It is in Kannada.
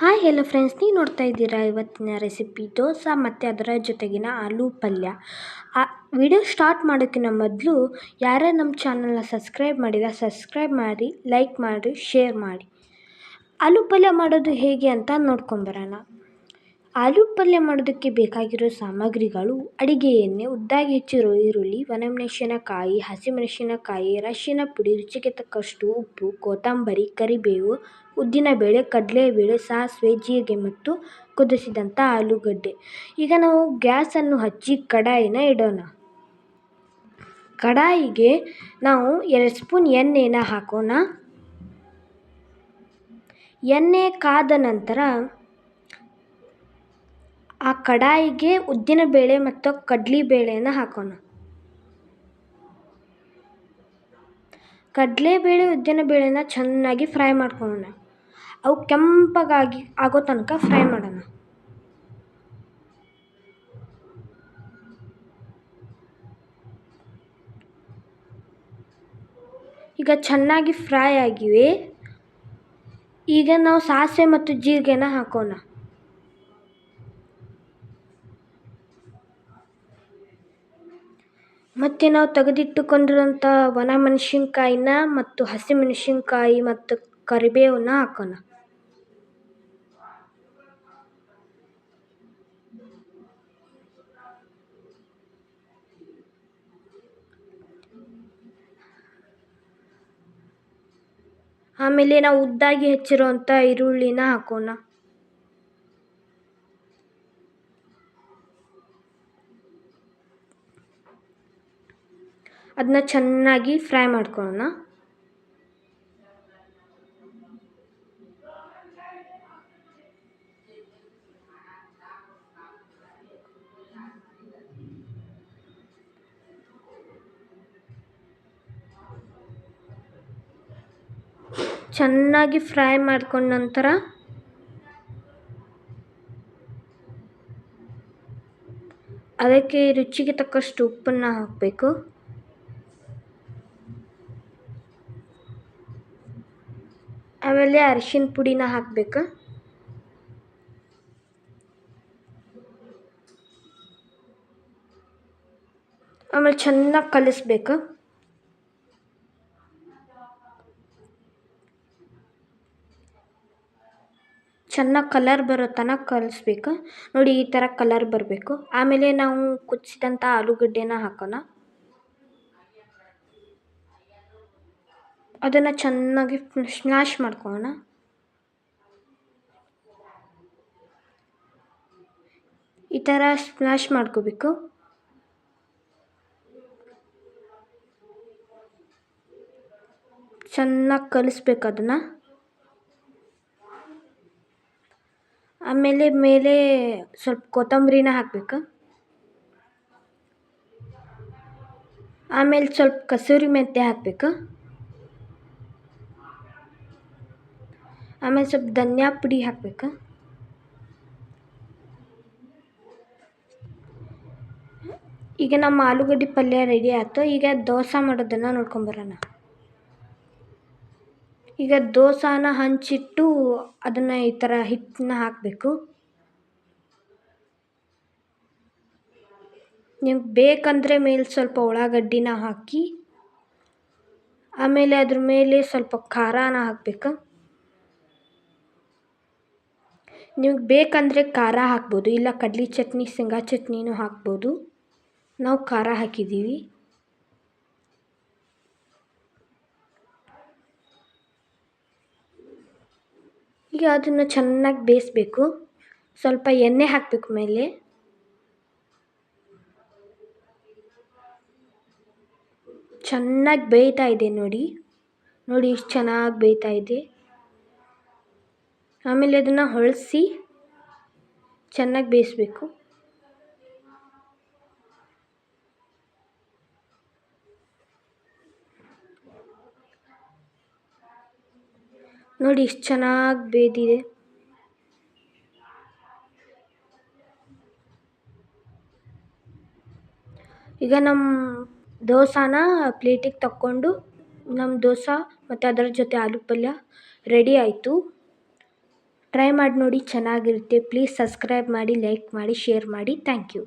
ಹಾಯ್ ಹೆಲೋ ಫ್ರೆಂಡ್ಸ್, ನೀವು ನೋಡ್ತಾ ಇದ್ದೀರಾ ಇವತ್ತಿನ ರೆಸಿಪಿ ದೋಸೆ ಮತ್ತು ಅದರ ಜೊತೆಗಿನ ಆಲೂ ಪಲ್ಯ. ಆ ವಿಡಿಯೋ ಸ್ಟಾರ್ಟ್ ಮಾಡೋಕ್ಕಿಂತ ಮೊದಲು ಯಾರೇ ನಮ್ಮ ಚಾನಲ್ನ ಸಬ್ಸ್ಕ್ರೈಬ್ ಮಾಡಿಲ್ಲ ಸಬ್ಸ್ಕ್ರೈಬ್ ಮಾಡಿ, ಲೈಕ್ ಮಾಡಿ, ಶೇರ್ ಮಾಡಿ. ಆಲೂ ಪಲ್ಯ ಮಾಡೋದು ಹೇಗೆ ಅಂತ ನೋಡ್ಕೊಂಬರೋಣ. ಆಲೂ ಪಲ್ಯ ಮಾಡೋದಕ್ಕೆ ಬೇಕಾಗಿರೋ ಸಾಮಗ್ರಿಗಳು: ಅಡಿಗೆ ಎಣ್ಣೆ, ಉದ್ದಾಗಿ ಹೆಚ್ಚಿರೋ ಈರುಳ್ಳಿ, ಒಣಮೆಣಸಿನಕಾಯಿ, ಹಸಿಮೆಣಸಿನಕಾಯಿ, ಅರಿಶಿನ ಪುಡಿ, ರುಚಿಗೆ ತಕ್ಕಷ್ಟು ಉಪ್ಪು, ಕೊತ್ತಂಬರಿ, ಕರಿಬೇವು, ಉದ್ದಿನಬೇಳೆ, ಕಡಲೆಬೇಳೆ, ಸಾಸಿವೆ, ಜೀರಿಗೆ ಮತ್ತು ಕುದಿಸಿದಂಥ ಆಲೂಗಡ್ಡೆ. ಈಗ ನಾವು ಗ್ಯಾಸನ್ನು ಹಚ್ಚಿ ಕಡಾಯಿನ ಇಡೋಣ. ಕಡಾಯಿಗೆ ನಾವು 2 ಸ್ಪೂನ್ ಎಣ್ಣೆನ ಹಾಕೋಣ. ಎಣ್ಣೆ ಕಾದ ನಂತರ ಆ ಕಡಾಯಿಗೆ ಉದ್ದಿನಬೇಳೆ ಮತ್ತು ಕಡಲೆಬೇಳೆನ ಹಾಕೋಣ. ಕಡಲೆಬೇಳೆ ಉದ್ದಿನಬೇಳೆನ ಚೆನ್ನಾಗಿ ಫ್ರೈ ಮಾಡ್ಕೊಳ್ಳೋಣ. ಅವು ಕೆಂಪಗಾಗಿ ಆಗೋ ತನಕ ಫ್ರೈ ಮಾಡೋಣ. ಈಗ ಚೆನ್ನಾಗಿ ಫ್ರೈ ಆಗಿವೆ. ಈಗ ನಾವು ಸಾಸಿವೆ ಮತ್ತು ಜೀರಿಗೆನ ಹಾಕೋಣ. ಮತ್ತು ನಾವು ತೆಗೆದಿಟ್ಟುಕೊಂಡಿರೋಂಥ ಒಣಮೆಣಸಿನ್ಕಾಯಿನ ಮತ್ತು ಹಸಿಮೆಣಸಿನ್ಕಾಯಿ ಮತ್ತು ಕರಿಬೇವನ್ನ ಹಾಕೋಣ. ಆಮೇಲೆ ನಾವು ಉದ್ದಾಗಿ ಹೆಚ್ಚಿರೋಂಥ ಈರುಳ್ಳಿನ ಹಾಕೋಣ. ಅದನ್ನ ಚೆನ್ನಾಗಿ ಫ್ರೈ ಮಾಡ್ಕೊಳ್ಳೋಣ. ಚೆನ್ನಾಗಿ ಫ್ರೈ ಮಾಡ್ಕೊಂಡ ನಂತರ ಅದಕ್ಕೆ ರುಚಿಗೆ ತಕ್ಕಷ್ಟು ಉಪ್ಪನ್ನು ಹಾಕಬೇಕು. ಆಮೇಲೆ ಅರಿಶಿನ ಪುಡಿನ ಹಾಕಬೇಕು. ಆಮೇಲೆ ಚೆನ್ನಾಗಿ ಕಲಿಸ್ಬೇಕು. ಚೆನ್ನಾಗಿ ಕಲರ್ ಬರೋ ತನಕ ಕಲಿಸ್ಬೇಕು. ನೋಡಿ, ಈ ಥರ ಕಲರ್ ಬರಬೇಕು. ಆಮೇಲೆ ನಾವು ಕುದಿಸಿದಂಥ ಆಲೂಗಡ್ಡೆನ ಹಾಕೋಣ. ಅದನ್ನು ಚೆನ್ನಾಗಿ ಸ್ಮ್ಯಾಶ್ ಮಾಡ್ಕೊಳ್ಳೋಣ. ಈ ಥರ ಸ್ಮ್ಯಾಶ್ ಮಾಡ್ಕೋಬೇಕು. ಚೆನ್ನಾಗಿ ಕಲಿಸ್ಬೇಕು ಅದನ್ನು. ಆಮೇಲೆ ಮೇಲೆ ಸ್ವಲ್ಪ ಕೊತ್ತಂಬರಿನ ಹಾಕಬೇಕು. ಆಮೇಲೆ ಸ್ವಲ್ಪ ಕಸೂರಿ ಮೆಂತ್ಯ ಹಾಕಬೇಕು. ಆಮೇಲೆ ಸ್ವಲ್ಪ ಧನಿಯಾ ಪುಡಿ ಹಾಕಬೇಕು. ಈಗ ನಮ್ಮ ಆಲೂಗಡ್ಡೆ ಪಲ್ಯ ರೆಡಿ ಆಯ್ತು. ಈಗ ದೋಸೆ ಮಾಡೋದನ್ನು ನೋಡ್ಕೊಂಬರೋಣ. ಈಗ ದೋಸೆನ ಹಂಚಿಟ್ಟು ಅದನ್ನು ಈ ಥರ ಹಿಟ್ಟನ್ನ ಹಾಕಬೇಕು. ನಿಮ್ಗೆ ಬೇಕಂದರೆ ಮೇಲೆ ಸ್ವಲ್ಪ ಉಳ್ಳಾಗಡ್ಡಿನ ಹಾಕಿ, ಆಮೇಲೆ ಅದ್ರ ಮೇಲೆ ಸ್ವಲ್ಪ ಖಾರನ ಹಾಕಬೇಕು. ನಿಮ್ಗೆ ಬೇಕಂದರೆ ಖಾರ ಹಾಕ್ಬೋದು, ಇಲ್ಲ ಕಡ್ಲೆ ಚಟ್ನಿ, ಶೇಂಗಾ ಚಟ್ನಿನೂ ಹಾಕ್ಬೋದು. ನಾವು ಖಾರ ಹಾಕಿದ್ದೀವಿ. ಈಗ ಅದನ್ನು ಚೆನ್ನಾಗಿ ಬೇಯಿಸ್ಬೇಕು. ಸ್ವಲ್ಪ ಎಣ್ಣೆ ಹಾಕಬೇಕು ಮೇಲೆ. ಚೆನ್ನಾಗಿ ಬೇಯ್ತಾ ಇದೆ ನೋಡಿ. ಎಷ್ಟು ಚೆನ್ನಾಗಿ ಬೇಯ್ತಾ ಇದೆ. ಆಮೇಲೆ ಅದನ್ನು ಹೊಳಿಸಿ ಚೆನ್ನಾಗಿ ಬೇಯಿಸ್ಬೇಕು. ನೋಡಿ, ಎಷ್ಟು ಚೆನ್ನಾಗಿ ಬೇಯ್ದಿದೆ. ಈಗ ನಮ್ಮ ದೋಸೆನ ಪ್ಲೇಟಿಗೆ ತಕ್ಕೊಂಡು ನಮ್ಮ ದೋಸೆ ಮತ್ತು ಅದರ ಜೊತೆ ಆಲೂ ಪಲ್ಯ ರೆಡಿ ಆಯಿತು. ಟ್ರೈ ಮಾಡಿ ನೋಡಿ, ಚೆನ್ನಾಗಿರುತ್ತೆ. ಪ್ಲೀಸ್ ಸಬ್ಸ್ಕ್ರೈಬ್ ಮಾಡಿ, ಲೈಕ್ ಮಾಡಿ, ಶೇರ್ ಮಾಡಿ. Thank you.